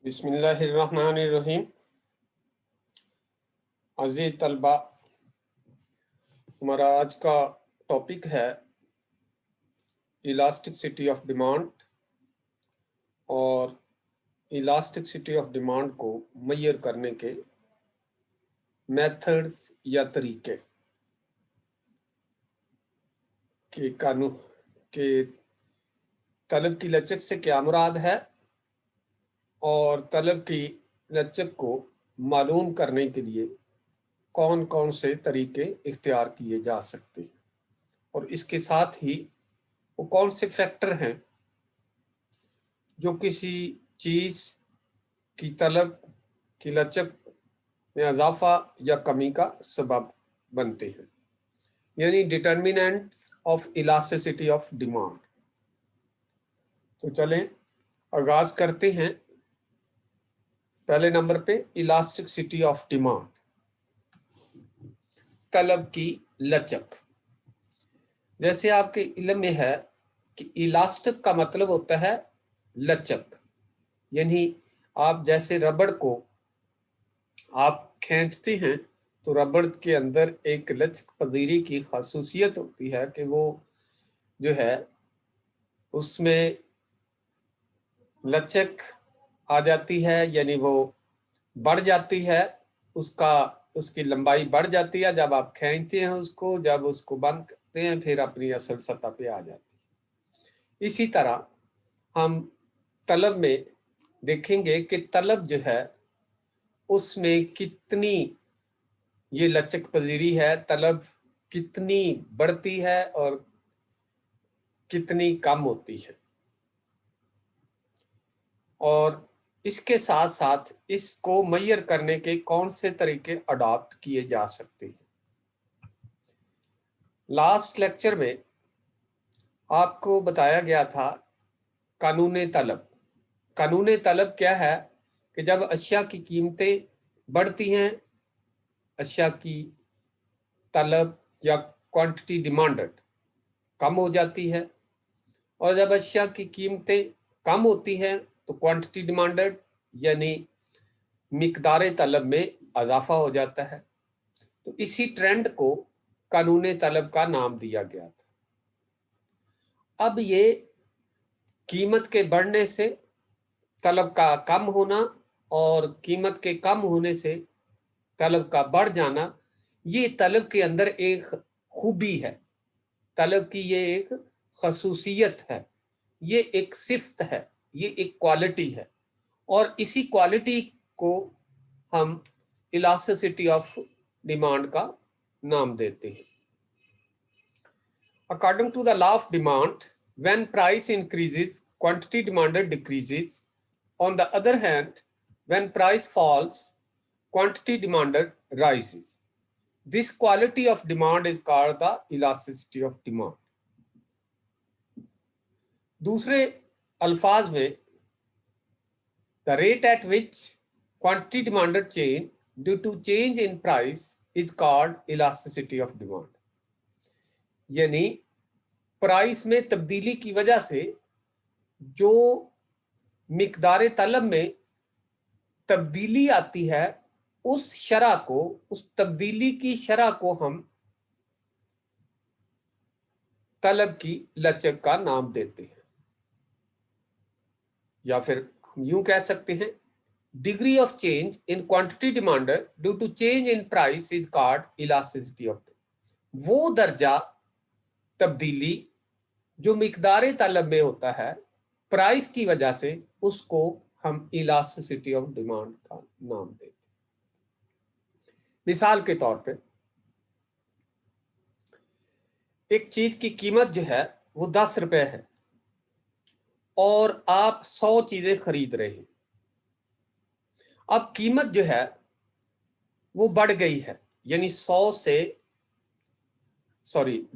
बिस्मिल्लाहिर्रहमानिर्रहीम। अज़ीज़ तलबा, हमारा आज का टॉपिक है इलास्टिसिटी ऑफ डिमांड और इलास्टिसिटी ऑफ डिमांड को मेजर करने के मेथड्स या तरीके के कानून के तलब की लचक से क्या मुराद है और तलब की लचक को मालूम करने के लिए कौन कौन से तरीके इख्तियार किए जा सकते हैं और इसके साथ ही वो कौन से फैक्टर हैं जो किसी चीज़ की तलब की लचक में इजाफा या कमी का सबब बनते हैं, यानी determinants of elasticity of demand. तो चलें आगाज करते हैं। पहले नंबर पे इलास्टिसिटी ऑफ डिमांड, तलब की लचक। जैसे आपके इल्म में है कि इलास्टिक का मतलब होता है लचक, यानी आप जैसे रबड़ को आप खींचते हैं तो रबड़ के अंदर एक लचक पजीरी की खासूसियत होती है कि वो जो है उसमें लचक आ जाती है, यानी वो बढ़ जाती है, उसकी लंबाई बढ़ जाती है जब आप खींचते हैं उसको, जब उसको बंद करते हैं फिर अपनी असल सतह पे आ जाती है। इसी तरह हम तलब में देखेंगे कि तलब जो है उसमें कितनी ये लचक पजीरी है, तलब कितनी बढ़ती है और कितनी कम होती है, और इसके साथ साथ इसको मेजर करने के कौन से तरीके अडॉप्ट किए जा सकते हैं। लास्ट लेक्चर में आपको बताया गया था कानून तलब। कानून तलब क्या है कि जब अशिया की कीमतें बढ़ती हैं, अशिया की तलब या क्वांटिटी डिमांडेड कम हो जाती है, और जब अशिया की कीमतें कम होती हैं तो क्वांटिटी डिमांडेड यानी मिकदार तलब में इजाफा हो जाता है। तो इसी ट्रेंड को कानून तलब का नाम दिया गया था। अब ये कीमत के बढ़ने से तलब का कम होना और कीमत के कम होने से तलब का बढ़ जाना, ये तलब के अंदर एक खूबी है, तलब की ये एक खसूसियत है, ये एक सिफ्त है, ये एक क्वालिटी है, और इसी क्वालिटी को हम इलास्टिसिटी ऑफ डिमांड का नाम देते हैं। According to the law of demand, when price increases, quantity demanded decreases. On the other hand, when price falls, quantity demanded rises. This quality of demand is called the elasticity of demand. दूसरे अल्फाज में, the rate at which quantity demanded change due to change in price is called elasticity of demand. यानी price में तब्दीली की वजह से जो मिकदार तलब में तब्दीली आती है, उस शरह को, उस तब्दीली की शरह को हम तलब की लचक का नाम देते हैं, या फिर हम यूं कह सकते हैं degree of change in quantity demanded due to change in price is called elasticity of demand. वो दर्जा तब्दीली जो मिकदार तलब में होता है प्राइस की वजह से, उसको हम इलास्टिसिटी ऑफ डिमांड का नाम देते हैं। मिसाल के तौर पे एक चीज की कीमत जो है वो 10 रुपए है और आप 100 चीजें खरीद रहे हैं। अब कीमत जो है वो बढ़ गई है, यानी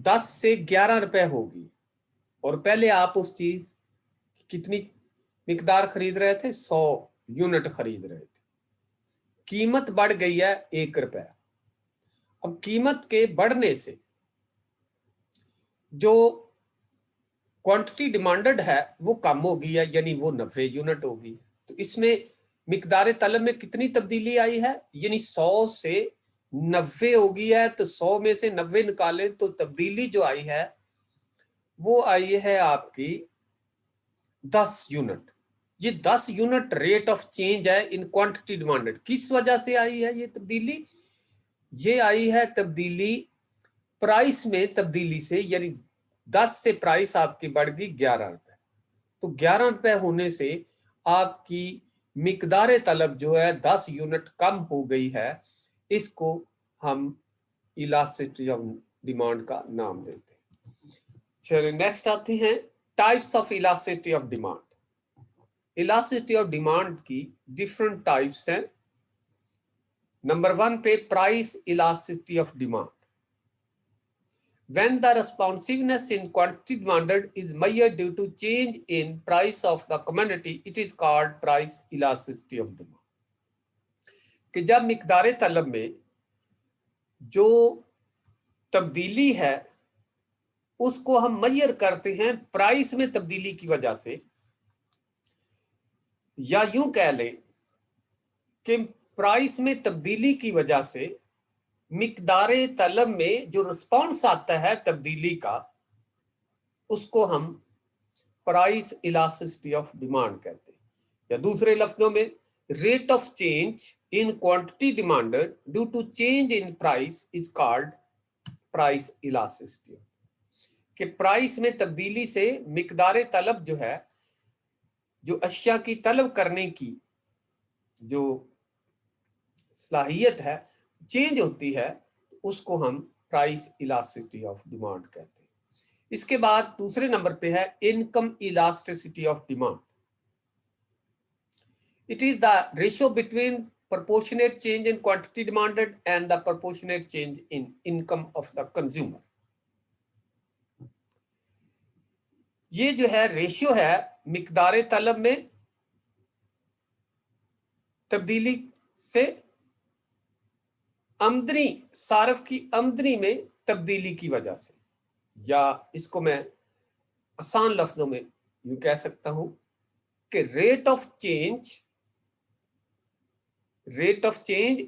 10 से 11 रुपए होगी, और पहले आप उस चीज कितनी मिकदार खरीद रहे थे, 100 यूनिट खरीद रहे थे। कीमत बढ़ गई है 1 रुपया। अब कीमत के बढ़ने से जो क्वांटिटी डिमांडेड है वो कम हो गई है, यानी वो 90 यूनिट होगी। तो इसमें मिकदार तलब में कितनी तब्दीली आई है, यानी 100 से 90 हो गई है, तो 100 में से 90 निकालें तो तब्दीली जो आई है वो आई है आपकी 10 यूनिट। ये 10 यूनिट रेट ऑफ चेंज है इन क्वांटिटी डिमांडेड। किस वजह से आई है ये तब्दीली? ये आई है तब्दीली प्राइस में तब्दीली से, यानी 10 से प्राइस आपकी बढ़ गई 11 रुपए। तो 11 रुपए होने से आपकी मिकदार तलब जो है 10 यूनिट कम हो गई है। इसको हम इलास्टिसिटी ऑफ डिमांड का नाम देते हैं। चलिए नेक्स्ट आते हैं types of elasticity of demand. Elasticity of demand की डिफरेंट टाइप्स हैं। नंबर 1 पे price elasticity of demand. When the responsiveness in quantity demanded is measured due to change in price of the commodity, it is called price elasticity of demand. कि जब मिकदार तलब में जो तब्दीली है उसको हम मेजर करते हैं प्राइस में तब्दीली की वजह से, या यूं कह लें कि प्राइस में तब्दीली की वजह से मिकदार तलब में जो रिस्पॉन्स आता है तब्दीली का, उसको हम प्राइस इलास्टिसिटी ऑफ डिमांड कहते हैं। या दूसरे लफ्जों में rate of change in quantity demanded due to change in price is called price elasticity. कि प्राइस में तब्दीली से मिकदार तलब जो है, जो अशिया की तलब करने की जो सलाहियत है चेंज होती है, उसको हम प्राइस इलास्टिसिटी ऑफ डिमांड कहते हैं। इसके बाद दूसरे नंबर पे है income elasticity of demand. It is the ratio between proportionate change in quantity demanded and the proportionate change in income of the consumer। ये जो है रेशियो है मिकदार तलब में तब्दीली से आमदनी, सारफ की आमदनी में तब्दीली की वजह से, या इसको मैं आसान लफ्जों में यूं कह सकता हूं कि rate of change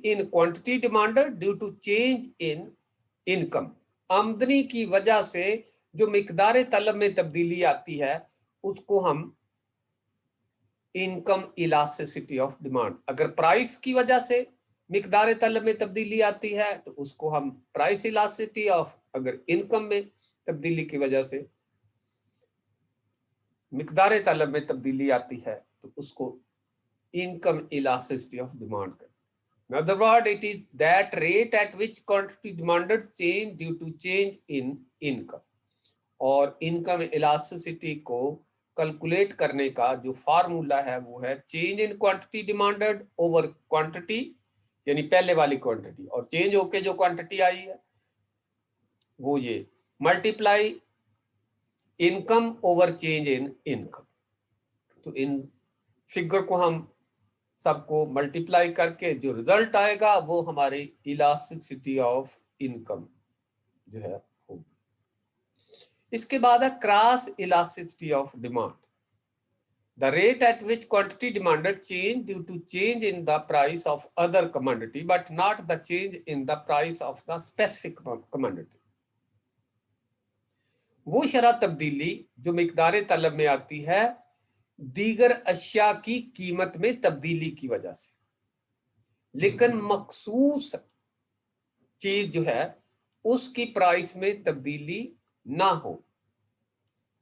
in quantity demanded due to change in income. आमदनी की वजह से जो मिकदार तलब में तब्दीली आती है उसको हम इनकम इलास्टिसिटी ऑफ डिमांड। अगर प्राइस की वजह से मिकदार तलब में तब्दीली आती है तो उसको हम प्राइस इलास्टिसिटी ऑफ, अगर इनकम में तब्दीली की वजह से मिकदार तलब में तब्दीली आती है तो उसको इनकम इलास्टिसिटी ऑफ डिमांड कर। In other words, it is that rate at which quantity demanded change due to change in income। और इनकम इलास्टिसिटी को कैलकुलेट करने का जो फार्मूला है वो है change in quantity demanded over quantity, यानी पहले वाली क्वांटिटी, और चेंज होके जो क्वांटिटी आई है वो ये multiply income over change in income. तो इन फिगर को हम सबको मल्टीप्लाई करके जो रिजल्ट आएगा वो हमारी इलास्टिसिटी ऑफ इनकम जो है होगी। इसके बाद है cross elasticity of demand. The rate at which quantity demanded change due to change in the price of other commodity but not the change in the price of the specific commodity. वो शरह तब्दीली जो मिकदार तलब में आती है दीगर अशिया की कीमत में तब्दीली की वजह से, लेकिन मखसूस चीज जो है उसकी प्राइस में तब्दीली ना हो।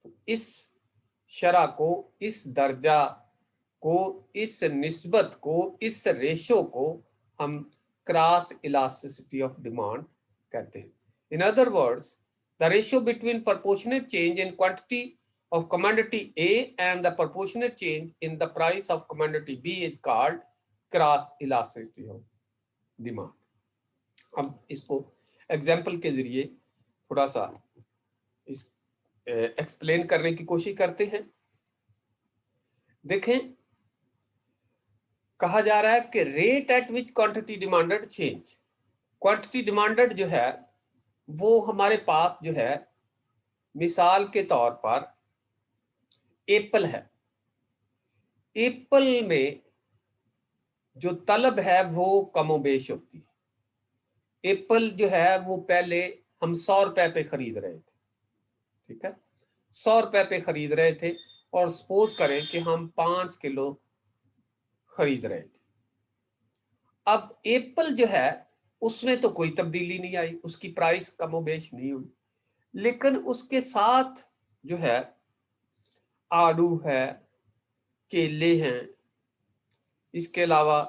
तो इस शरह को, इस दर्जा को, इस निस्बत को, इस रेशो को हम क्रॉस इलास्टिसिटी ऑफ डिमांड कहते हैं। In other words, the ratio between proportionate change in quantity of commodity A and the proportionate change in the price of commodity B is called cross elasticity of demand। अब इसको example के जरिए थोड़ा सा इस explain करने की कोशिश करते हैं। देखें, कहा जा रहा है कि rate at which quantity demanded change. Quantity demanded जो है वो हमारे पास जो है, मिसाल के तौर पर एप्पल है। एप्पल में जो तलब है वो कमोबेश होती है। एप्पल जो है वो पहले हम 100 रुपए पे खरीद रहे थे, ठीक है, 100 रुपए पे खरीद रहे थे, और सपोज करें कि हम 5 किलो खरीद रहे थे। अब एप्पल जो है उसमें तो कोई तब्दीली नहीं आई, उसकी प्राइस कमोबेश नहीं हुई, लेकिन उसके साथ जो है आड़ू है, केले हैं, इसके अलावा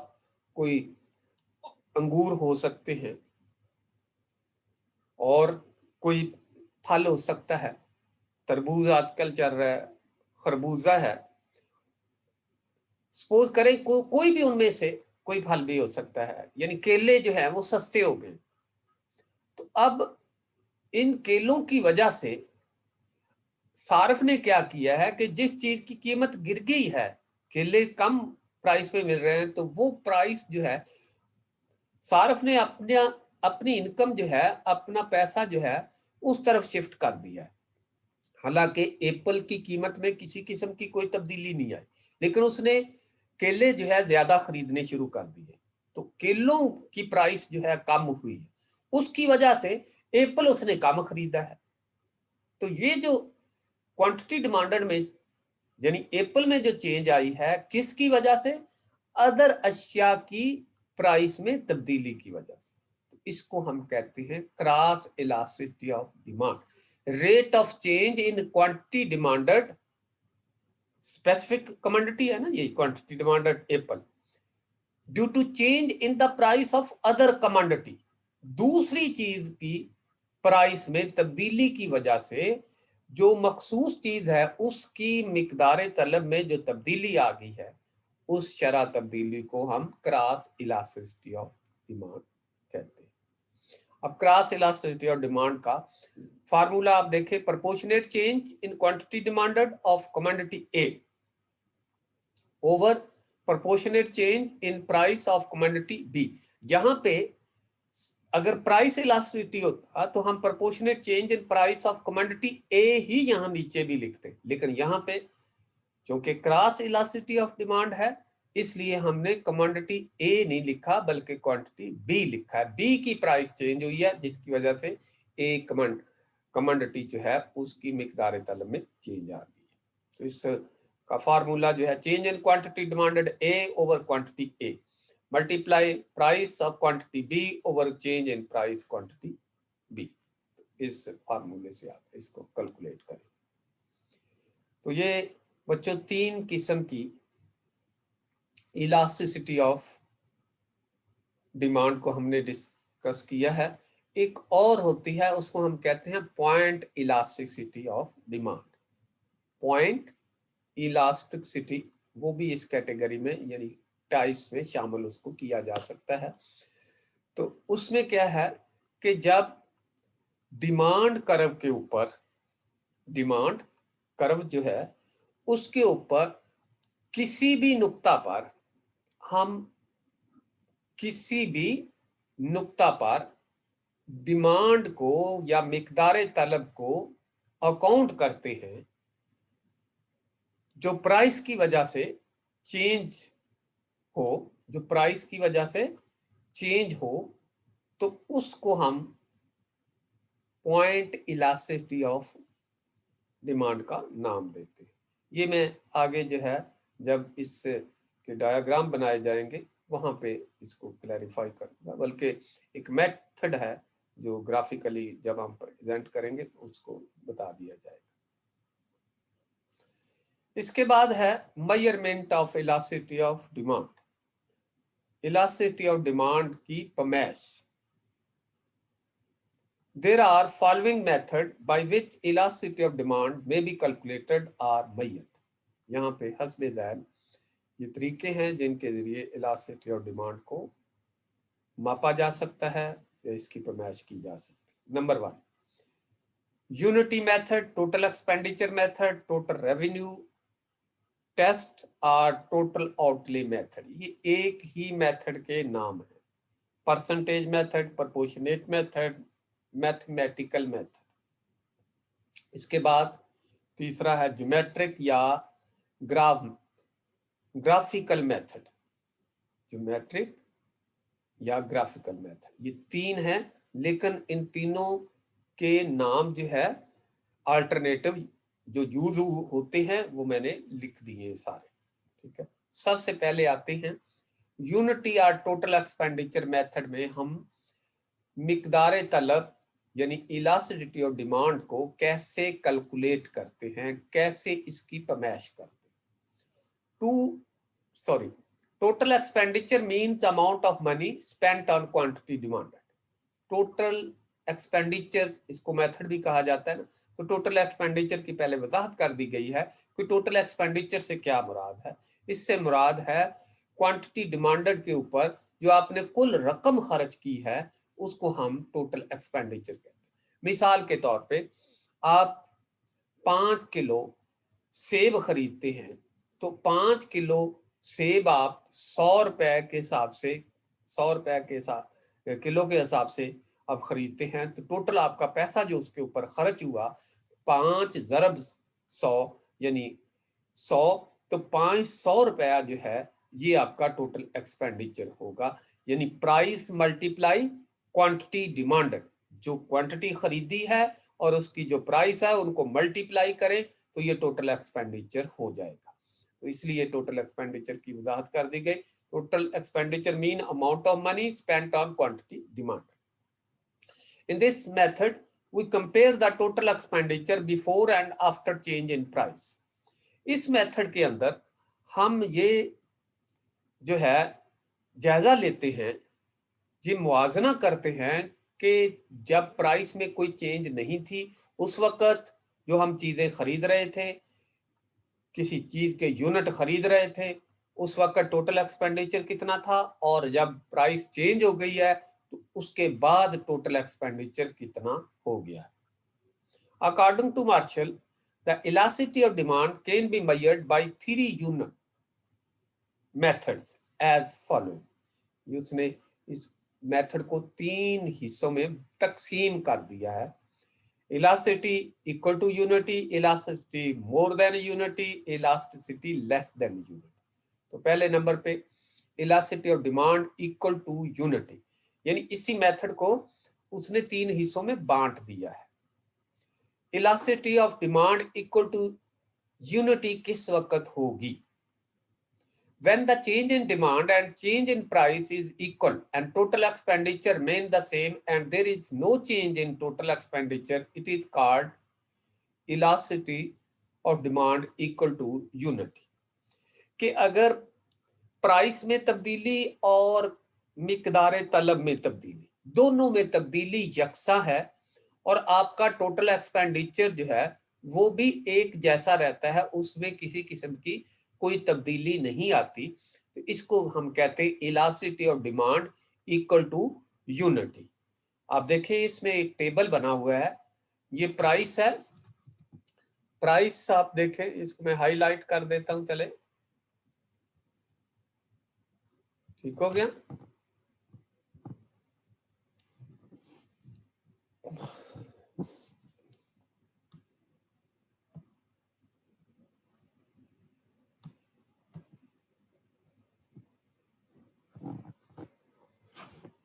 कोई अंगूर हो सकते हैं, और कोई फल हो सकता है, तरबूज आजकल चल रहा है, खरबूजा है, सपोज करें कोई भी उनमें से कोई फल भी हो सकता है, यानी केले जो है वो सस्ते हो गए। तो अब इन केलों की वजह से सार्फ ने क्या किया है कि जिस चीज की कीमत गिर गई है, केले कम प्राइस पे मिल रहे हैं, तो वो प्राइस जो है सार्फ ने अपनी इनकम जो है, अपना पैसा जो है उस तरफ शिफ्ट कर दिया है। हालांकि एप्पल की कीमत में किसी किस्म की कोई तब्दीली नहीं आई, लेकिन उसने केले जो है ज्यादा खरीदने शुरू कर दिए, तो केलों की प्राइस जो है कम हुई है, उसकी वजह से एप्पल उसने कम खरीदा है। तो ये जो क्वांटिटी डिमांडेड में, यानी एप्पल में जो चेंज आई है, किसकी वजह से? अदर अशिया की प्राइस में तब्दीली की वजह से। तो इसको हम कहते हैं cross elasticity of demand, rate of change in quantity demanded specific commodity है ना, ये quantity demanded apple, due to change in the price of other commodity, दूसरी चीज की प्राइस में तब्दीली की वजह से जो मखसूस चीज है उसकी मिकदार तलब में जो तब्दीली आ गई है, उस शरह तब्दीली को हम क्रॉस इलास्टिसिटी ऑफ डिमांड कहते हैं। अब क्रॉस इलास्टिसिटी ऑफ डिमांड का फार्मूला आप देखें, proportionate change in quantity demanded of commodity A over proportionate change in price of commodity B. यहां पे अगर प्राइस इलास्टिसिटी होता तो हम proportionate change in price of commodity A ही यहां नीचे भी लिखते, लेकिन यहां पे क्योंकि क्रॉस इलास्टिसिटी ऑफ डिमांड है, इसलिए हमने कमोडिटी ए नहीं लिखा बल्कि क्वांटिटी बी लिखा है। बी की प्राइस चेंज हुई है, जिसकी वजह से ए कमोडिटी जो है उसकी मिकदार तलब में चेंज आ गई है। तो इस का फार्मूला जो है, change in quantity demanded A over quantity A multiply price of quantity B over change in price quantity B. इस फार्मूले से आप इसको कैलकुलेट करें। तो ये बच्चों 3 किस्म की इलास्टिसिटी ऑफ डिमांड को हमने डिस्कस किया है। एक और होती है, उसको हम कहते हैं point elasticity of demand. Point elasticity वो भी इस कैटेगरी में यानी टाइप्स में शामिल उसको किया जा सकता है। तो उसमें क्या है कि जब डिमांड कर्व के ऊपर, डिमांड कर्व जो है उसके ऊपर किसी भी नुक्ता पर हम किसी भी नुक्ता पर डिमांड को या मिकदार तलब को अकाउंट करते हैं, जो प्राइस की वजह से चेंज हो, जो प्राइस की वजह से चेंज हो, तो उसको हम पॉइंट इलास्टिसिटी ऑफ डिमांड का नाम देते हैं। ये मैं आगे जो है जब इस के डायग्राम बनाए जाएंगे वहां पे इसको क्लैरिफाई करूंगा, बल्कि एक मेथड है जो ग्राफिकली जब हम प्रेजेंट करेंगे तो उसको बता दिया जाएगा। इसके बाद है measurement of elasticity of demand. Elasticity of demand की पैमाइश। There are following method by which elasticity of demand may be calculated or measured. यहाँ पे हस्बे दैल ये तरीके हैं जिनके जरिए इलास्टिसिटी ऑफ डिमांड को मापा जा सकता है या इसकी पैमाइश की जा सकती है। Number 1, unity method, total expenditure method, total revenue test और टोटल आउटले मेथड। ये एक ही मेथड के नाम है। Percentage method, proportionate method, mathematical method. इसके बाद तीसरा है ज्योमेट्रिक या ग्राफिकल मेथड। ज्योमेट्रिक या ग्राफिकल मेथड, ये तीन है, लेकिन इन तीनों के नाम जो है अल्टरनेटिव जो यूज होते हैं वो मैंने लिख दिए सारे, ठीक है। सबसे पहले आते हैं यूनिटी और टोटल एक्सपेंडिचर मेथड में हम मिकदार तलब यानी इलास्टिसिटी ऑफ डिमांड को कैसे कैलकुलेट करते हैं, कैसे इसकी पैमाइश करते हैं। Total expenditure means amount of money spent on quantity demanded. Total expenditure इसको मेथड भी कहा जाता है ना, तो टोटल एक्सपेंडिचर की पहले वजाहत कर दी गई है कि टोटल एक्सपेंडिचर से क्या मुराद है। इससे मुराद है क्वांटिटी डिमांडेड के ऊपर जो आपने कुल रकम खर्च की है उसको हम टोटल एक्सपेंडिचर कहते हैं। मिसाल के तौर पे आप 5 किलो सेब खरीदते हैं, तो 5 किलो सेब आप 100 रुपए के हिसाब से, 100 रुपए के हिसाब किलो के हिसाब से आप खरीदते हैं, तो टोटल आपका पैसा जो उसके ऊपर खर्च हुआ 5 ज़रब 100 यानी 100, तो 500 रुपया जो है ये आपका टोटल एक्सपेंडिचर होगा। यानी प्राइस मल्टीप्लाई क्वांटिटी डिमांडेड, जो क्वांटिटी खरीदी है और उसकी जो प्राइस है उनको मल्टीप्लाई करें तो ये टोटल एक्सपेंडिचर हो जाएगा। तो इसलिए टोटल एक्सपेंडिचर की वजाहत कर दी गई। Total expenditure mean amount of money spent on quantity demanded. In this method, we compare the total expenditure before and after change in price. इस मेथड के अंदर हम ये जो है जायजा लेते हैं, ये मुआजना करते हैं कि जब प्राइस में कोई चेंज नहीं थी उस वक्त जो हम चीजें खरीद रहे थे, किसी चीज के यूनिट खरीद रहे थे, उस वक्त टोटल एक्सपेंडिचर कितना था, और जब प्राइस चेंज हो गई है तो उसके बाद टोटल एक्सपेंडिचर कितना हो गया। According to Marshall, the elasticity of demand can be measured by 3 unit methods as following. उसने इस मेथड को 3 हिस्सों में तकसीम कर दिया है। Elasticity equal to unity, elasticity more than unity, elasticity less than unity. तो पहले नंबर पे elasticity of demand equal to unity, यानी इसी मेथड को उसने 3 हिस्सों में बांट दिया है। Elasticity of demand equal to unity किस वक्त होगी? When the change in demand and change in price is equal and total expenditure remain the same and there is no change in total expenditure, it is called elasticity of demand equal to unity। कि अगर price में तब्दीली और मिकदार तलब में तब्दीली, दोनों में तब्दीली यकसा है और आपका टोटल एक्सपेंडिचर जो है वो भी एक जैसा रहता है, उसमें किसी किस्म की कोई तब्दीली नहीं आती, तो इसको हम कहते हैं elasticity of demand equal to unity. आप देखें इसमें एक टेबल बना हुआ है, ये प्राइस है, प्राइस आप देखें, इसको मैं हाईलाइट कर देता हूं, चले ठीक हो गया।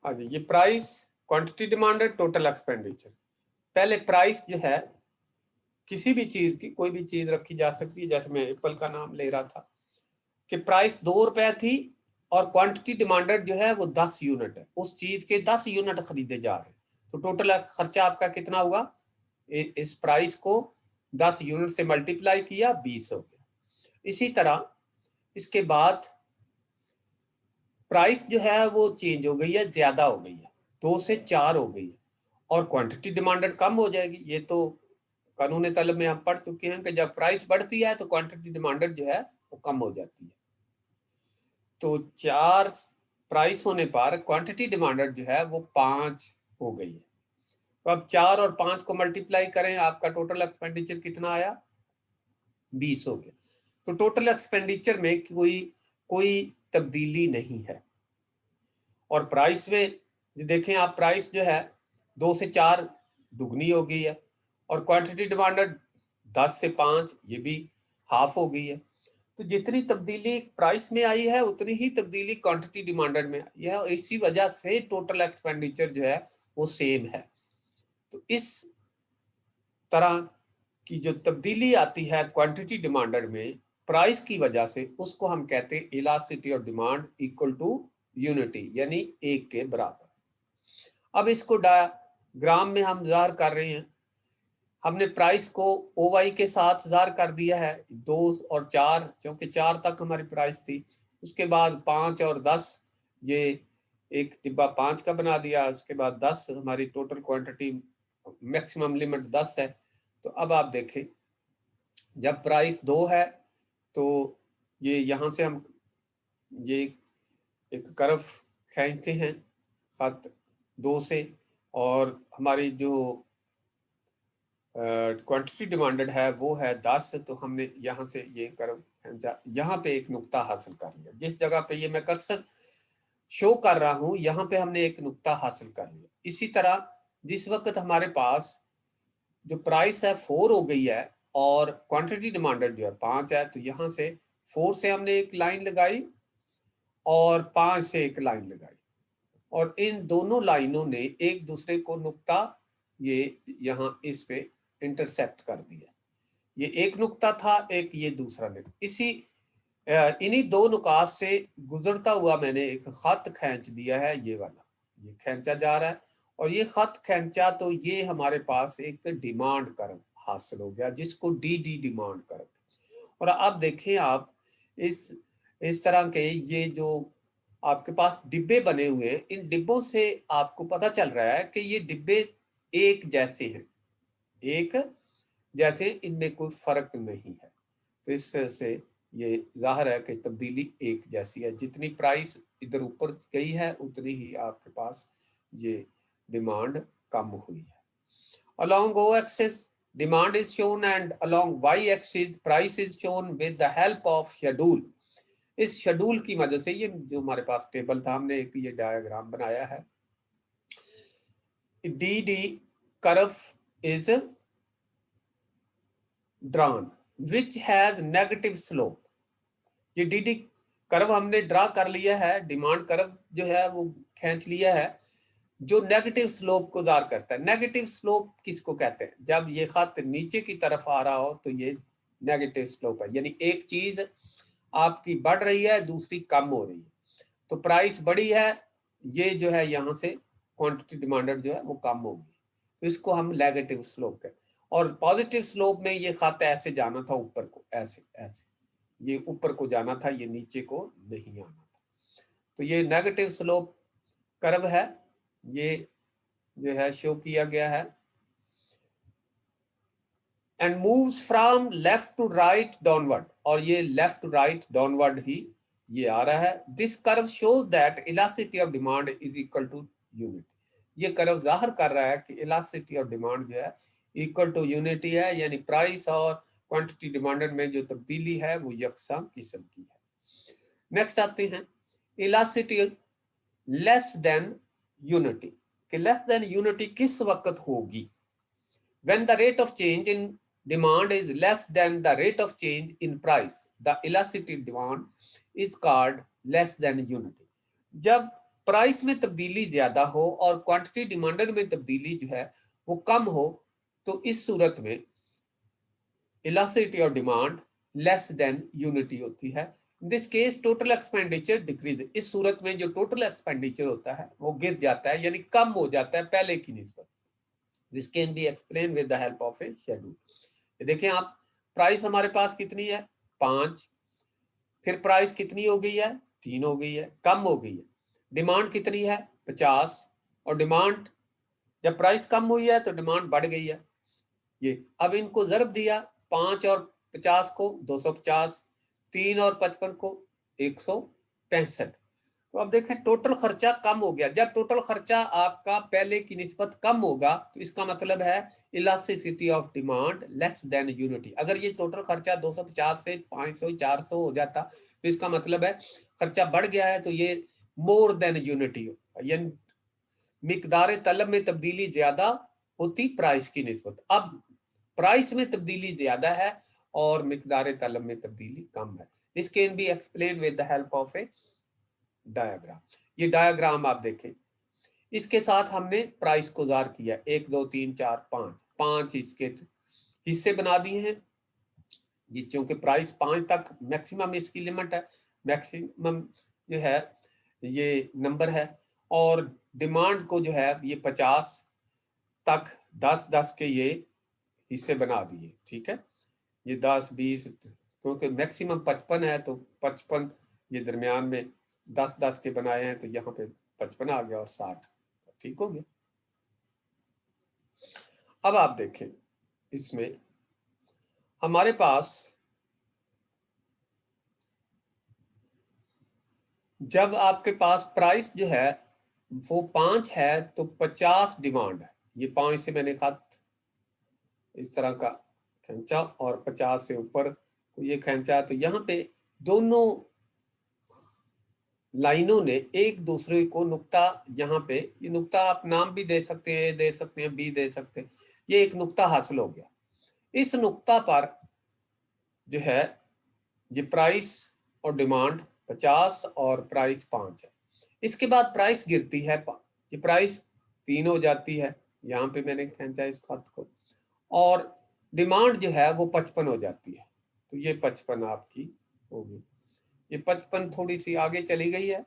हाँ जी, ये price, quantity demanded, total expenditure. पहले प्राइस जो है किसी भी चीज की, कोई भी चीज रखी जा सकती है, जैसे मैं एप्पल का नाम ले रहा था कि प्राइस 2 रुपए थी और क्वांटिटी डिमांडेड जो है वो 10 यूनिट है, उस चीज के 10 यूनिट खरीदे जा रहे हैं, तो टोटल खर्चा आपका कितना हुआ? इस प्राइस को 10 यूनिट से मल्टीप्लाई किया, 20 हो गया। इसी तरह इसके बाद प्राइस जो है वो चेंज हो गई है, ज्यादा हो गई है, 2 से 4 हो गई है और क्वांटिटी डिमांडेड कम हो जाएगी। ये तो कानून तलब में हम पढ़ चुके हैं कि जब प्राइस बढ़ती है तो क्वांटिटी डिमांडेड जो है वो कम हो जाती है। तो 4 प्राइस होने पर क्वांटिटी डिमांडेड जो है वो 5 हो गई है। तो अब 4 और 5 को मल्टीप्लाई करें, आपका टोटल एक्सपेंडिचर कितना आया? 20 हो गया। तो टोटल एक्सपेंडिचर में कोई तब्दीली नहीं है। और प्राइस में देखें आप, प्राइस जो है 2 से 4 दुगनी हो गई है और क्वांटिटी डिमांडेड 10 से 5 ये भी हाफ हो गई है। तो जितनी तब्दीली प्राइस में आई है उतनी ही तब्दीली क्वांटिटी डिमांडेड में आई है, और इसी वजह से टोटल एक्सपेंडिचर जो है वो सेम है। तो इस तरह की जो तब्दीली आती है क्वांटिटी डिमांडेड में प्राइस की वजह से, उसको हम कहते हैं elasticity of demand equal to unity, यानी एक के बराबर। अब इसको डायग्राम में हम ज़ाहिर कर रहे हैं। हमने प्राइस को OY के साथ ज़ाहिर कर दिया है, 2 और 4, क्योंकि 4 तक हमारी प्राइस थी। उसके बाद 5 और 10, ये एक डिब्बा 5 का बना दिया। उसके बाद 10 हमारी टोटल क्वांटिटी, मैक्सिमम लिमिट 10 है। तो अब आप देखें, जब प्राइस 2 है तो ये यहाँ से हम ये एक कर्व खींचते हैं खत 2 से, और हमारी जो क्वांटिटी डिमांडेड है वो है 10। तो हमने यहाँ से ये कर्व खींचा, यहाँ पे एक नुक्ता हासिल कर लिया। जिस जगह पे ये मैं कर्सर शो कर रहा हूँ, यहाँ पे हमने एक नुक्ता हासिल कर लिया। इसी तरह जिस वक्त हमारे पास जो प्राइस है 4 हो गई है और क्वांटिटी डिमांडेड जो है 5 है, तो यहाँ से 4 से हमने एक लाइन लगाई और 5 से एक लाइन लगाई, और इन दोनों लाइनों ने एक दूसरे को नुक्ता ये यहाँ इस पे इंटरसेक्ट कर दिया। ये एक नुक्ता था, एक ये दूसरा नुक्ता। इन्हीं 2 नुकात से गुजरता हुआ मैंने एक खत खींच दिया है, ये वाला, ये खींचा जा रहा है। और ये खत खींचा तो ये हमारे पास एक डिमांड कर्व हासिल हो गया, जिसको DD डिमांड कर्व। और अब देखें आप, इस तरह के ये जो आपके पास डिब्बे बने हुए हैं, इन डिब्बों से आपको पता चल रहा है कि ये डिब्बे एक जैसे हैं, एक जैसे, इनमें कोई फर्क नहीं है। तो इससे ये जाहिर है कि तब्दीली एक जैसी है। जितनी प्राइस इधर ऊपर गई है उतनी ही आपके पास ये डिमांड कम हुई है। Along O axis demand is shown and along Y axis price is shown with the help of schedule। इस शेड्यूल की मदद से, ये जो हमारे पास टेबल था, हमने एक ये डायग्राम बनाया है। DD curve is drawn which has negative slope। ये DD कर्व हमने ड्रा कर लिया है, डिमांड कर्व जो है वो खींच लिया है, जो नेगेटिव स्लोप को ज़ाहिर करता है। नेगेटिव स्लोप किसको कहते हैं? जब ये खत नीचे की तरफ आ रहा हो तो ये नेगेटिव स्लोप है, यानी एक चीज आपकी बढ़ रही है, दूसरी कम हो रही है। तो प्राइस बढ़ी है, ये जो है यहाँ से क्वांटिटी डिमांडेड जो है वो कम होगी, तो इसको हम नेगेटिव स्लोप कहते हैं। और पॉजिटिव स्लोप में ये खत ऐसे जाना था ऊपर को, ऐसे ऐसे ये ऊपर को जाना था, ये नीचे को नहीं आना था। तो ये नेगेटिव स्लोप कर्व है, ये जो है शो किया गया है। And moves from left to right downward, और ये लेफ्ट टू राइट डाउनवर्ड ही ये आ रहा है। This curve shows that elasticity of demand is equal to unit. ये कर्व जाहिर कर रहा है कि इलास्टिसिटी ऑफ डिमांड जो है इक्वल टू यूनिटी है, यानी प्राइस और क्वांटिटी डिमांडेड में जो तब्दीली है वो यकसा किस्म की है। नेक्स्ट आते हैं इलास्टिसिटी लेस देन यूनिटी। कि लेस देन यूनिटी किस वक्त होगी? When the rate of change in demand is less than the rate of change in price, the elasticity demand is called less than unity। जब price में तब्दीली ज्यादा हो और क्वांटिटी डिमांडेड में तब्दीली जो है वो कम हो, तो इस सूरत में elasticity of demand less than unity होती है। In this case total expenditure decrease. इस सूरत में जो टोटल एक्सपेंडिचर होता है वो गिर जाता है, यानी कम हो जाता है पहले की निस्बत। This can be explained with the help of a schedule। देखें आप, प्राइस हमारे पास कितनी है? 5। फिर प्राइस कितनी हो गई है? 3 हो गई है, कम हो गई है। डिमांड कितनी है? 50। और डिमांड, जब प्राइस कम हुई है तो डिमांड बढ़ गई है। ये अब इनको ज़रब दिया, 5 और 50 को 250, 3 और 55 को 165। तो अब देखें टोटल खर्चा कम हो गया। जब टोटल खर्चा आपका पहले की निस्बत कम होगा तो इसका मतलब है elasticity of demand less than unity. अगर ये टोटल खर्चा 250 से 500 400 हो जाता तो इसका मतलब है खर्चा बढ़ गया है, तो ये मोर देन यूनिटी होगा, यानी मिकदार तलब में तब्दीली ज्यादा होती प्राइस की निस्बत। अब प्राइस में तब्दीली ज्यादा है और मिकदार तलब में तब्दीली कम है। This can be explain with the help of A diagram. ये डायग्राम आप देखें, इसके साथ हमने प्राइस को जार किया, 1 2 3 4 5 इसके हिस्से बना दिए हैं। ये चूंकि प्राइस 5 तक मैक्सिमम इसकी लिमिट है, मैक्सिमम जो है ये नंबर है, और डिमांड को जो है ये 50 तक 10 के ये हिस्से बना दिए। ठीक है, ये 10 20, क्योंकि मैक्सिमम 55 है तो 55 ये दरमियान में 10 के बनाए हैं, तो यहाँ पे 55 आ गया और 60। ठीक हो गया। अब आप देखें, इसमें हमारे पास जब आपके पास प्राइस जो है वो 5 है तो 50 डिमांड है। ये 5 से मैंने खत इस तरह का खींचा और 50 से ऊपर ये खींचा, तो यहाँ पे दोनों लाइनों ने एक दूसरे को नुक्ता, यहाँ पे ये नुक्ता आप नाम भी दे सकते हैं, बी दे सकते हैं, ये एक नुक्ता हासिल हो गया। इस नुक्ता पर जो है ये प्राइस और डिमांड 50 और प्राइस 5 है। इसके बाद प्राइस गिरती है, ये प्राइस 3 हो जाती है, यहाँ पे मैंने खींचा इस खत को, और डिमांड जो है वो 55 हो जाती है, तो ये 55 आपकी होगी। ये 55 थोड़ी सी आगे चली गई है,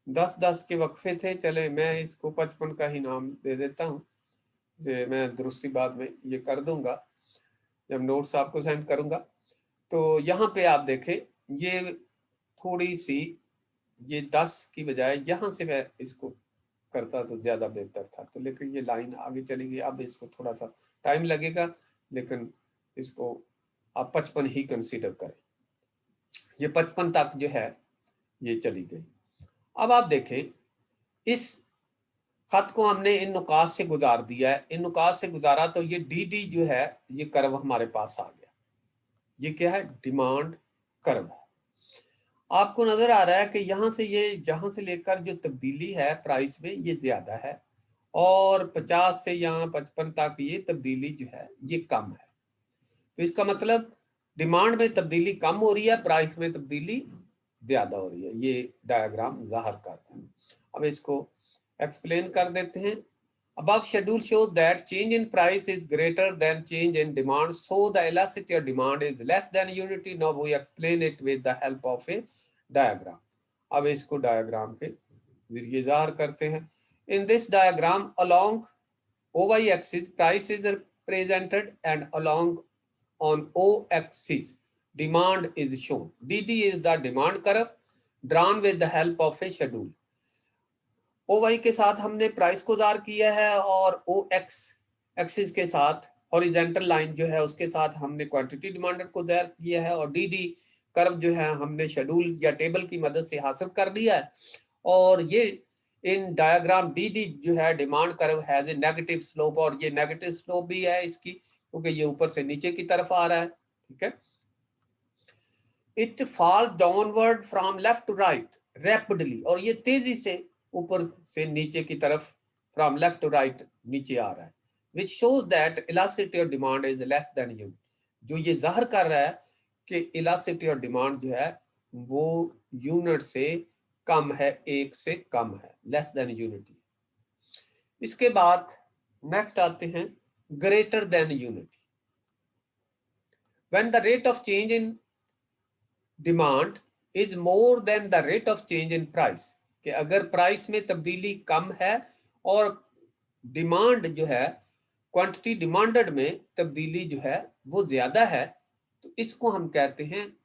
10 के वक्फे थे, चले मैं इसको 55 का ही नाम दे देता हूँ, मैं दुरुस्ती बाद में ये कर दूंगा जब नोट्स आपको सेंड करूंगा। तो यहाँ पे आप देखें, ये थोड़ी सी ये 10 की बजाय यहाँ से मैं इसको करता तो ज्यादा बेहतर था, तो लेकिन ये लाइन आगे चली गई। अब इसको थोड़ा सा टाइम लगेगा, लेकिन इसको आप 55 ही कंसीडर करें। ये 55 तक जो है ये चली गई। अब आप देखें, इस खत को हमने इन नुकात से गुजार दिया है, इन नुकात से गुजारा तो ये डी जो है ये कर्व हमारे पास आ गया। ये क्या है? डिमांड कर्व है। आपको नजर आ रहा है कि यहाँ से लेकर जो तब्दीली है प्राइस में ये ज्यादा है, और 50 से यहाँ 55 तक ये तब्दीली जो है ये कम है। तो इसका मतलब डिमांड में तब्दीली कम हो रही है, प्राइस में तब्दीली ज्यादा हो रही है। ये डायग्राम जाहिर करता है। अब इसको एक्सप्लेन कर देते हैं। Above schedule shows that change in price is greater than change in demand, so the elasticity of demand is less than unity. Now we explain it with the help of a diagram. अब इसको diagram के जरिए जाहिर करते हैं। In this diagram, along OY axis price is represented and along on O axis demand is shown. DD is the demand curve drawn with the help of a schedule. OY के साथ हमने price को jar किया है, और OX axis के साथ horizontal line जो है उसके साथ हमने क्वांटिटी डिमांडेड को जार किया है, और DD कर्व जो है हमने शेड्यूल या टेबल की मदद से हासिल कर लिया है। और ये इन डायग्राम DD जो है demand curve has a negative slope, और ये नेगेटिव स्लोप भी है इसकी, क्योंकि ये ऊपर से नीचे की तरफ आ रहा है। ठीक है, it fall downward from left to right rapidly, और ये तेजी से ऊपर से नीचे की तरफ फ्रॉम लेफ्ट टू राइट नीचे आ रहा है, which shows that elasticity of demand is less than unit. जो ये जाहिर कर रहा है कि इलास्टिसिटी ऑफ डिमांड जो है वो यूनिट से कम है, 1 से कम है, लेस देन यूनिटी। इसके बाद नेक्स्ट आते हैं greater than unity. When the rate of change in demand is more than the rate of change in price, कि अगर प्राइस में तब्दीली कम है और डिमांड जो है क्वांटिटी डिमांडेड में तब्दीली जो है वो ज्यादा है, तो इसको हम कहते हैं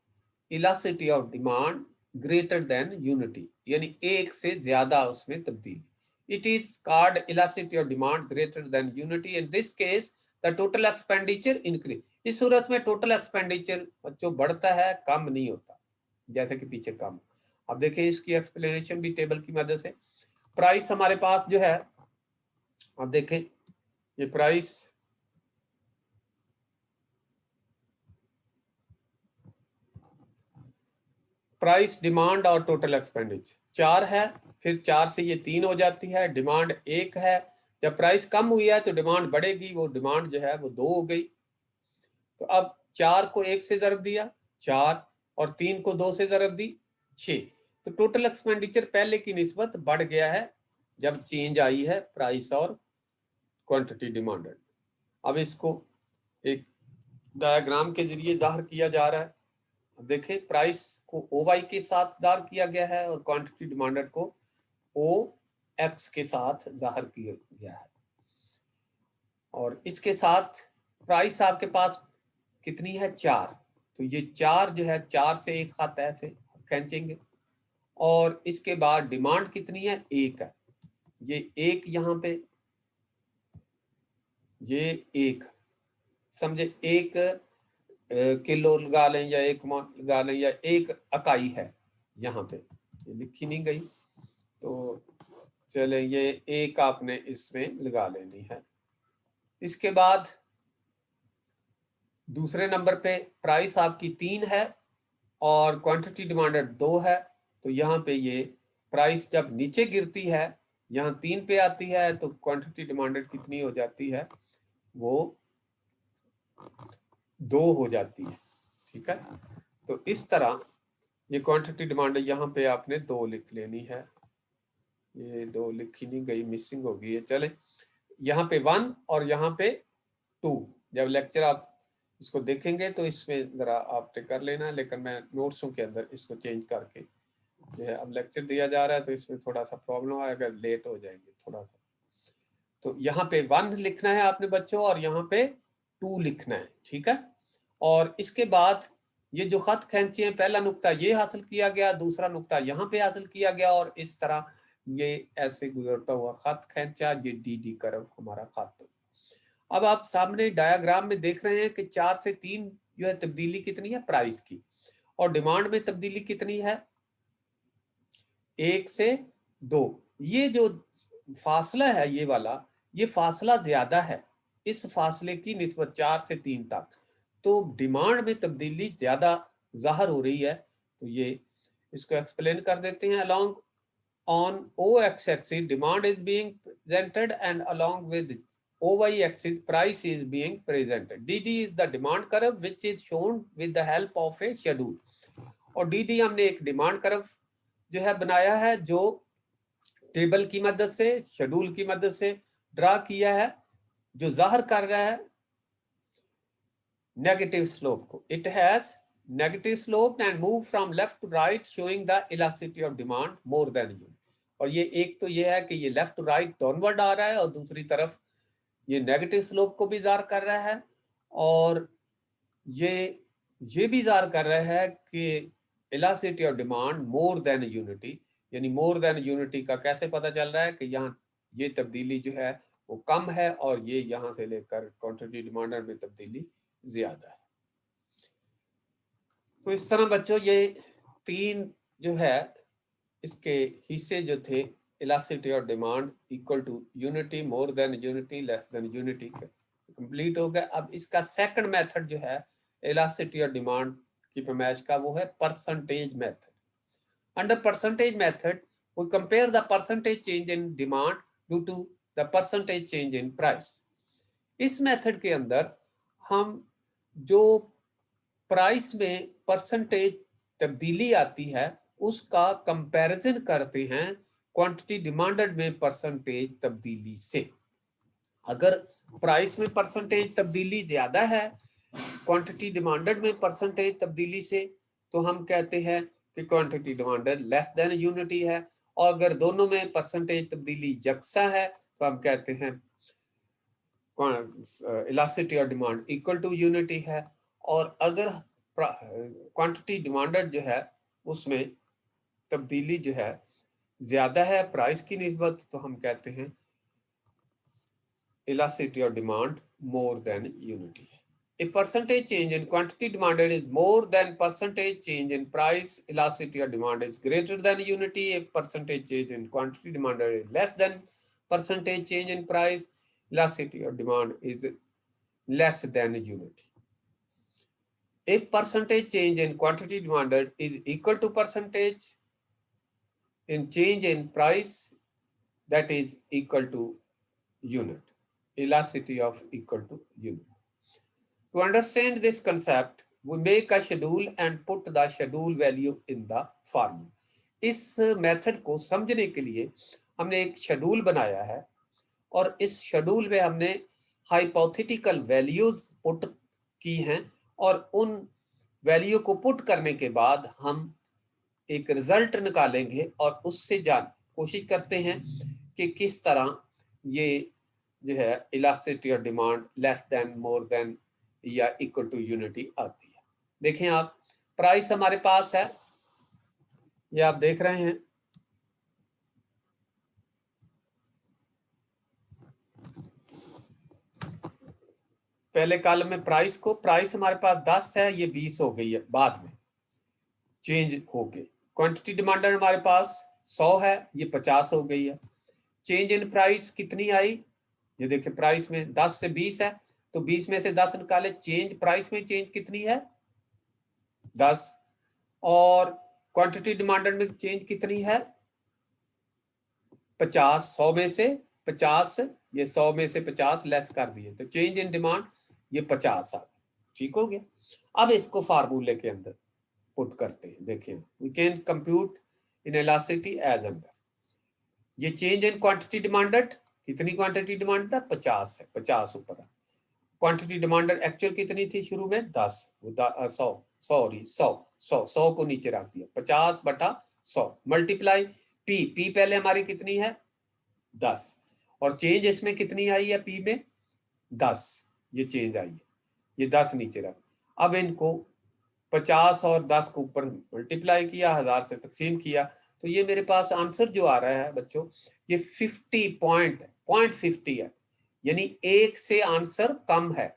elasticity of demand greater than unity, यानी 1 से ज्यादा उसमें तब्दीली। It is called elasticity of demand greater than unity. In this case the total expenditure increase. इस सूरत में टोटल एक्सपेंडिचर जो बढ़ता है कम नहीं होता, जैसे कि पीछे कम। अब देखिए इसकी एक्सप्लेनेशन भी टेबल की मदद से। प्राइस हमारे पास जो है, अब देखें ये प्राइस डिमांड और टोटल एक्सपेंडिचर 4 है, फिर 4 से ये 3 हो जाती है, डिमांड 1 है। जब प्राइस कम हुई है तो डिमांड बढ़ेगी, वो डिमांड जो है वो 2 हो गई। तो अब 4 को 1 से ज़रब दिया 4 और 3 को 2 से ज़रब दी 6, तो टोटल एक्सपेंडिचर पहले की निस्बत बढ़ गया है जब चेंज आई है प्राइस और क्वांटिटी डिमांडेड। अब इसको एक डायग्राम के जरिए जाहिर किया जा रहा है। अब देखें, प्राइस को ओ वाई के साथ जाहिर किया गया है और क्वांटिटी डिमांडेड को ओ एक्स के साथ जाहिर किया गया है। और इसके साथ प्राइस आपके पास कितनी है 4, तो ये 4 जो है 4 से एक हाथ ऐसे खींचेंगे और इसके बाद डिमांड कितनी है 1 है, ये 1 यहाँ पे, ये 1 समझे 1 किलो लगा लें या 1 मन लगा लें या 1 इकाई है, यहाँ पे ये लिखी नहीं गई तो चले ये 1 आपने इसमें लगा लेनी है। इसके बाद दूसरे नंबर पे प्राइस आपकी 3 है और क्वांटिटी डिमांडेड 2 है, तो यहाँ पे ये प्राइस जब नीचे गिरती है यहाँ 3 पे आती है तो क्वांटिटी डिमांडेड कितनी हो जाती है, वो 2 हो जाती है। ठीक है, तो इस तरह ये क्वांटिटी डिमांडेड यहाँ पे आपने 2 लिख लेनी है, ये 2 लिखी नहीं गई, मिसिंग हो गई है। चले यहाँ पे 1 और यहाँ पे 2, जब लेक्चर आप इसको देखेंगे तो इसमें जरा आपने कर लेना, लेकिन मैं नोट्सों के अंदर इसको चेंज करके जो है, अब लेक्चर दिया जा रहा है तो इसमें थोड़ा सा प्रॉब्लम आएगा, लेट हो जाएंगे थोड़ा सा। तो यहाँ पे 1 लिखना है आपने बच्चों और यहाँ पे 2 लिखना है। ठीक है, और इसके बाद ये जो खत खींचे हैं, पहला नुक्ता ये हासिल किया गया, दूसरा नुक्ता यहाँ पे हासिल किया गया और इस तरह ये ऐसे गुजरता हुआ खत खींचा, ये डी डी कर्व हमारा खत। अब आप सामने डायग्राम में देख रहे हैं कि 4 से 3 जो है तब्दीली कितनी है प्राइस की, और डिमांड में तब्दीली कितनी है 1 से 2। ये जो फासला है ये वाला, ये फासला ज्यादा है इस फासले की निस्बत 4 से 3 तक, तो डिमांड में तब्दीली ज्यादा जाहिर हो रही है। तो ये इसको एक्सप्लेन कर देते हैं। Along on OX axis demand is being presented and along with OY axis price is being presented. DD is the demand curve which is shown with the help of a schedule. और DD हमने एक demand curve जो है बनाया है जो table की मदद से, शेड्यूल की मदद से ड्रा किया है, जो जाहिर कर रहा है नेगेटिव स्लोप को। It has negative slope and move from left to right showing the elasticity of demand more than u। और ये एक तो ये है कि ये लेफ्ट टू राइट डाउनवर्ड आ रहा है और दूसरी तरफ ये नेगेटिव स्लोप को भी ज़ाहिर कर रहा है और ये भी ज़ाहिर कर रहा है कि elasticity of demand more than unity, यानी मोर देन यूनिटी का कैसे पता चल रहा है कि यहाँ ये तब्दीली जो है वो कम है और ये यहाँ से लेकर क्वांटिटी डिमांड में तब्दीली ज्यादा है। तो इस तरह बच्चों ये 3 जो है इसके हिस्से जो थे, इलास्टिसिटी और demand equal to unity, more than unity, less than unity, complete हो गया। अब इसका सेकंड मेथड जो है इलास्टिसिटी और डिमांड की पैमाइश का, वो है percentage method. Under percentage method we compare the percentage change in demand due to the percentage change in price. इस मेथड के अंदर हम जो प्राइस में परसेंटेज तब्दीली आती है उसका कंपैरिजन करते हैं क्वांटिटी डिमांडेड में परसेंटेज तब्दीली से। अगर प्राइस में परसेंटेज तब्दीली ज्यादा है क्वांटिटी डिमांडेड में परसेंटेज तब्दीली से, तो हम कहते हैं कि quantity demanded less than unity है, और अगर दोनों में परसेंटेज तब्दीली यकसा है तो हम कहते हैं इलास्टिसिटी और डिमांड इक्वल टू यूनिटी है। और अगर क्वांटिटी डिमांडेड जो है उसमें तब्दीली जो है ज्यादा है प्राइस की निस्बत, तो हम कहते हैं इलास्टिसिटी और डिमांड मोर देन यूनिटी है। A percentage change in quantity demanded is more than percentage change in price, elasticity or demand is greater than unity. If percentage change in quantity demanded is less than percentage change in price, elasticity or demand is less than unity. If percentage change in quantity demanded is equal to percentage in change in price, that is equal to unit, elasticity of equal to unit. To understand this concept, we make a schedule and put the schedule value in the formula. इस method को समझने के लिए हमने एक schedule बनाया है और इस शेड्यूल में हमने हाइपोथेटिकल वैल्यूज पुट की हैं और उन वैल्यू को पुट करने के बाद हम एक रिजल्ट निकालेंगे और उससे कोशिश करते हैं कि किस तरह ये जो है इलास्टिसिटी और demand less than, more than या इक्वल टू यूनिटी आती है। देखें आप, प्राइस हमारे पास है, ये आप देख रहे हैं, पहले कॉलम में प्राइस हमारे पास 10 है, ये 20 हो गई है बाद में चेंज हो गई। क्वांटिटी डिमांडर हमारे पास 100 है, ये 50 हो गई है। चेंज इन प्राइस कितनी आई, ये देखिए प्राइस में 10 से 20 है, तो 20 में से 10 निकाले, चेंज प्राइस में चेंज कितनी है 10, और क्वांटिटी डिमांडर में चेंज कितनी है 50। 100 में से 50, ये 100 में से 50 लेस कर दिए तो चेंज इन डिमांड ये 50 आ गया। ठीक हो गया। अब इसको फार्मूले के अंदर पुट करते हैं। देखिए, we can compute in elasticity as under, ये चेंज इन क्वांटिटी डिमांडेड, कितनी क्वांटिटी डिमांडेड है 50 है, 50 ऊपर है। क्वांटिटी डिमांडेड एक्चुअल कितनी थी शुरू में 10, वो 100 को नीचे रख दिया, 50/100 मल्टीप्लाई पी पहले हमारी कितनी है 10, और चेंज इसमें कितनी आई है पी में 10, ये चेंज आई है, ये 10 नीचे रख। अब इनको 50 और 10 को ऊपर मल्टीप्लाई किया, 1000 से तकसीम किया, तो ये मेरे पास आंसर जो आ रहा है बच्चों, ये 50.50 है, यानी एक से आंसर कम है।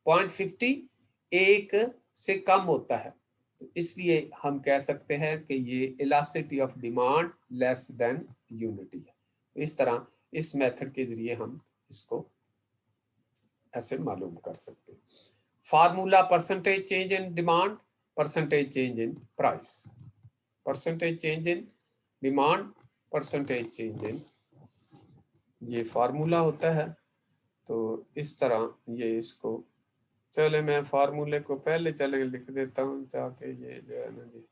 0.50 एक से कम होता है, तो इसलिए हम कह सकते हैं कि ये elasticity of demand less than unity है। इस तरह इस मेथड के जरिए हम इसको ऐसे मालूम कर सकते हैं। Formula percentage change in demand, percentage change in price, percentage change in demand, percentage change इन, ये फार्मूला होता है। तो इस तरह ये इसको, चले मैं फार्मूले को पहले चले लिख देता हूँ ताकि ये जो है ना जी,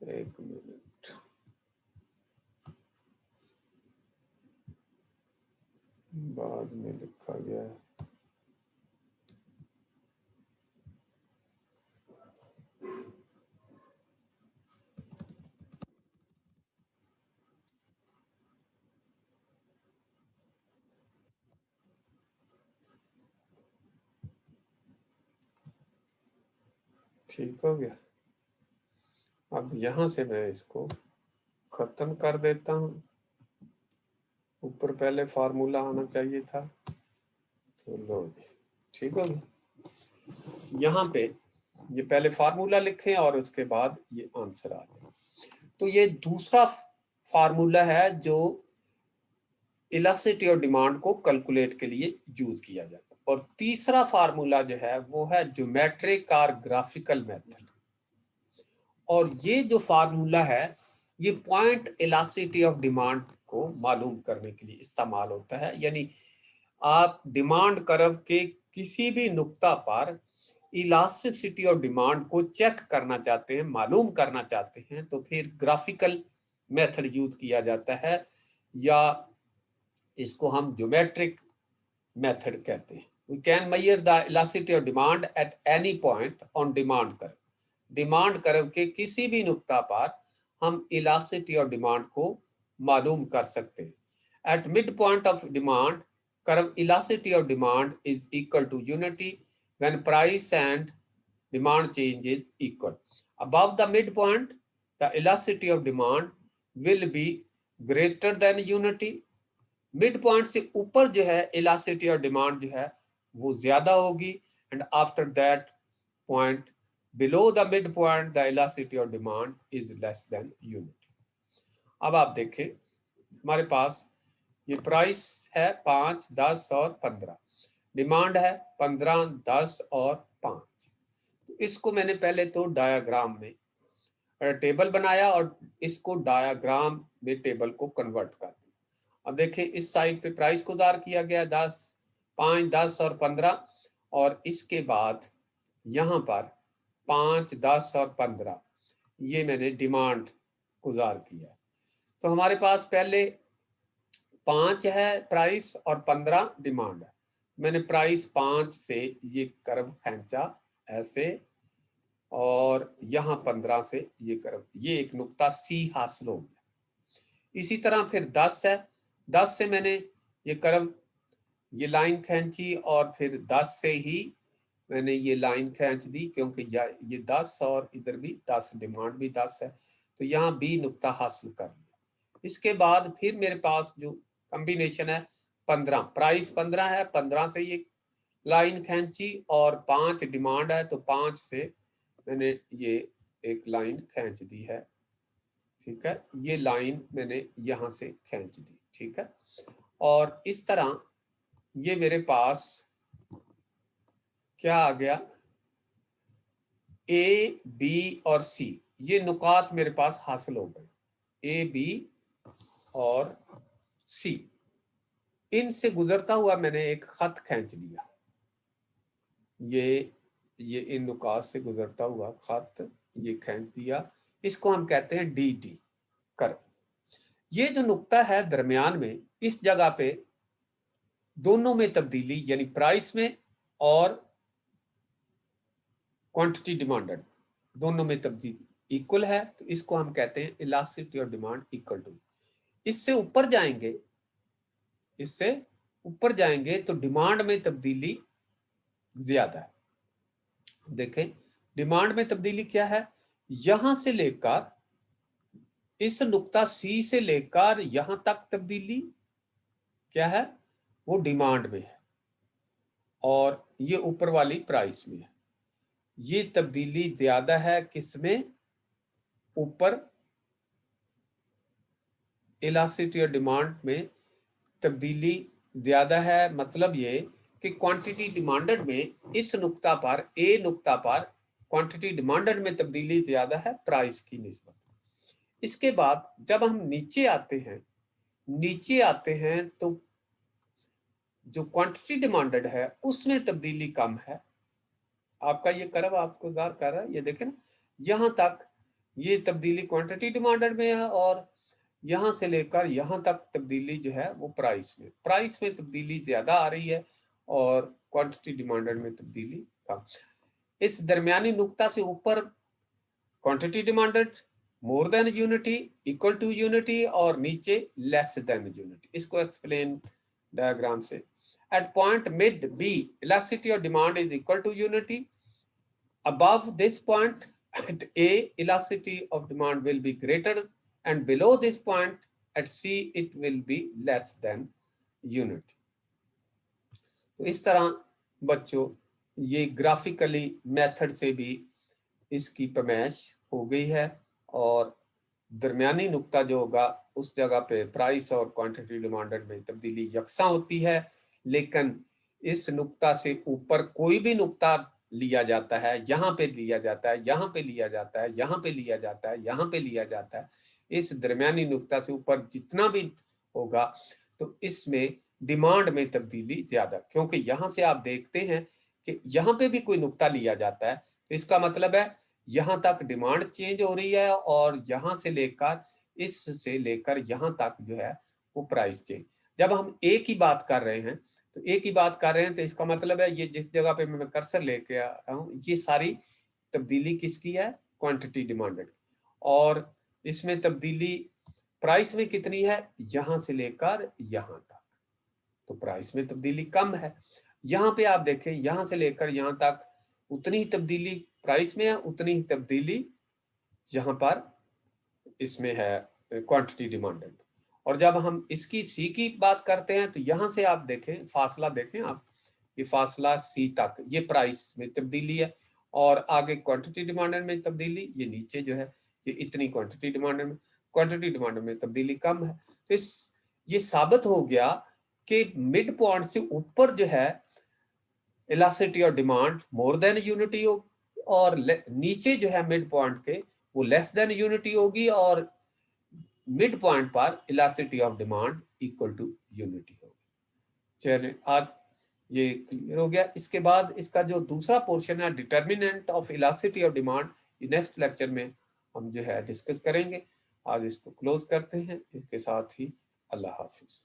एक मिनट, बाद में लिखा गया है। ठीक हो गया। अब यहां से मैं इसको खत्म कर देता हूँ। ऊपर पहले फार्मूला आना चाहिए था, तो लो जी, ठीक हो गया। यहाँ पे ये पहले फार्मूला लिखें और उसके बाद ये आंसर आ जाए। तो ये दूसरा फार्मूला है जो इलास्टिसिटी और डिमांड को कैलकुलेट के लिए यूज किया जाता है, और तीसरा फार्मूला जो है वो है ज्योमेट्रिक और ग्राफिकल मेथड। और ये जो फार्मूला है ये पॉइंट इलास्टिसिटी ऑफ डिमांड को मालूम करने के लिए इस्तेमाल होता है, यानी आप डिमांड कर्व के किसी भी नुक्ता पर इलास्टिसिटी ऑफ डिमांड को चेक करना चाहते हैं, मालूम करना चाहते हैं, तो फिर ग्राफिकल मेथड यूज किया जाता है, या इसको हम ज्योमेट्रिक मेथड कहते हैं। We can measure the elasticity of demand at any point on demand curve, demand curve के किसी भी नुक्ता पर हम इलास्टिसिटी ऑफ डिमांड को मालूम कर सकते हैं। At mid point of demand curve, elasticity of demand is equal to unity when price and demand change is equal. Above the midpoint, the elasticity of demand will be greater than unity. Midpoint से ऊपर जो है elasticity of demand जो है वो ज्यादा होगी, and after that point below the midpoint the elasticity of demand is less than unity. अब आप देखें हमारे पास ये प्राइस है 5, 10 और 15, डिमांड है 15, 10 और 5। इसको मैंने पहले तो डायग्राम में टेबल बनाया और इसको डायग्राम में टेबल को कन्वर्ट कर दिया। अब देखें इस साइड पे प्राइस को दार किया गया 10, 5, 10 और 15, और इसके बाद यहाँ पर 5, 10 और 15 ये मैंने डिमांड गुजार किया। तो हमारे पास पहले 5 है प्राइस और 15 डिमांड है। मैंने प्राइस 5 से ये कर्व खींचा ऐसे, और यहाँ 15 से ये कर्व, ये एक नुक्ता सी हासिल हो गया। इसी तरह फिर 10 है, 10 से मैंने ये कर्व, ये लाइन खींची, और फिर 10 से ही मैंने ये लाइन खींच दी, क्योंकि ये 10 और इधर भी 10, डिमांड भी 10 है, तो यहाँ बी नुक्ता हासिल कर लिया। इसके बाद फिर मेरे पास जो कॉम्बिनेशन है 15, प्राइस 15 है, 15 से ये लाइन खींची, और 5 डिमांड है, तो 5 से मैंने ये एक लाइन खींच दी है। ठीक है, ये लाइन मैंने यहां से खींच दी। ठीक है, और इस तरह ये मेरे पास क्या आ गया, ए, बी और सी, ये नुकात मेरे पास हासिल हो गए, ए, बी और सी। इनसे गुजरता हुआ मैंने एक खत खींच लिया, ये इन नुकात से गुजरता हुआ खत ये खींच दिया, इसको हम कहते हैं डी डी कर्व। ये जो नुक्ता है दरमियान में, इस जगह पे दोनों में तब्दीली, यानी प्राइस में और क्वांटिटी डिमांडेड दोनों में तब्दीली इक्वल है, तो इसको हम कहते हैं elasticity of demand equal to. इससे ऊपर जाएंगे, इससे ऊपर जाएंगे तो डिमांड में तब्दीली ज्यादा है। देखें डिमांड में तब्दीली क्या है, यहां से लेकर इस नुक्ता सी से लेकर यहां तक तब्दीली क्या है, वो डिमांड में है, और ये ऊपर वाली प्राइस में है। ये तब्दीली ज्यादा है किसमें, ऊपर इलास्टिसिटी और डिमांड में तब्दीली ज्यादा है। मतलब ये कि क्वांटिटी डिमांडेड में इस नुक्ता पर, ए नुक्ता पर क्वांटिटी डिमांडेड में तब्दीली ज्यादा है प्राइस की निस्बत। इसके बाद जब हम नीचे आते हैं तो जो क्वांटिटी डिमांडेड है उसमें तब्दीली कम है। आपका ये कर्व आपको ज़ाहिर कर रहा है, ये देखें ना, यहां तक ये तब्दीली क्वांटिटी डिमांडेड में है, और यहां से लेकर यहां तक तब्दीली जो है वो प्राइस में तब्दीली ज्यादा आ रही है, और क्वांटिटी डिमांडेड में तब्दीली कम। इस दरमियानी नुक्ता से ऊपर quantity demanded more than unity, equal to unity, और नीचे लेस देन यूनिटी। इसको एक्सप्लेन डायग्राम से, at point mid B elasticity of demand is equal to unity. Above this point at A, elasticity of demand will be greater, and below this point at C it will be less than unit। तो इस तरह बच्चों ये graphically method से भी इसकी पैमाइश हो गई है, और दरमियानी नुक्ता जो होगा उस जगह पे प्राइस और क्वांटिटी डिमांडेड में तब्दीली यकसा होती है, लेकिन इस नुक्ता से ऊपर कोई भी नुक्ता लिया जाता है, यहाँ पे लिया जाता है, यहाँ पे लिया जाता है, यहाँ पे लिया जाता है, यहाँ पे लिया जाता है, इस दरमियानी नुक्ता से ऊपर जितना भी होगा तो इसमें डिमांड में तब्दीली ज्यादा, क्योंकि यहाँ से आप देखते हैं कि यहाँ पे भी कोई नुक्ता लिया जाता है, तो इसका मतलब है यहाँ तक डिमांड चेंज हो रही है, और यहाँ से लेकर इससे लेकर यहाँ तक जो है वो प्राइस चेंज। जब हम ए की बात कर रहे हैं तो इसका मतलब है ये जिस जगह पे मैं कर्सर लेके आ रहा हूँ, ये सारी तब्दीली किसकी है, क्वांटिटी डिमांडेड, और इसमें तब्दीली प्राइस में कितनी है, यहां से लेकर यहां तक, तो प्राइस में तब्दीली कम है। यहाँ पे आप देखें, यहां से लेकर यहां तक उतनी ही तब्दीली प्राइस में है, उतनी ही तब्दीली यहाँ पर इसमें है क्वांटिटी डिमांडेड। और जब हम इसकी सी की बात करते हैं तो यहां से आप देखें, फासला देखें आप, ये फासला सी तक ये प्राइस में तब्दीली है, और आगे क्वांटिटी डिमांडेड में तब्दीली, ये नीचे जो है ये इतनी क्वांटिटी डिमांडेड में तब्दीली कम है। तो ये साबित हो गया कि मिड पॉइंट से ऊपर जो है elasticity of demand more than unity हो, और नीचे जो है मिड पॉइंट के वो लेस देन यूनिटी होगी, और मिड पॉइंट पर elasticity of demand equal to unity होगी। चलिए आज ये क्लियर हो गया। इसके बाद इसका जो दूसरा पोर्शन है, determinant of elasticity of demand, next lecture में हम जो है डिस्कस करेंगे। आज इसको क्लोज करते हैं, इसके साथ ही अल्लाह हाफिज।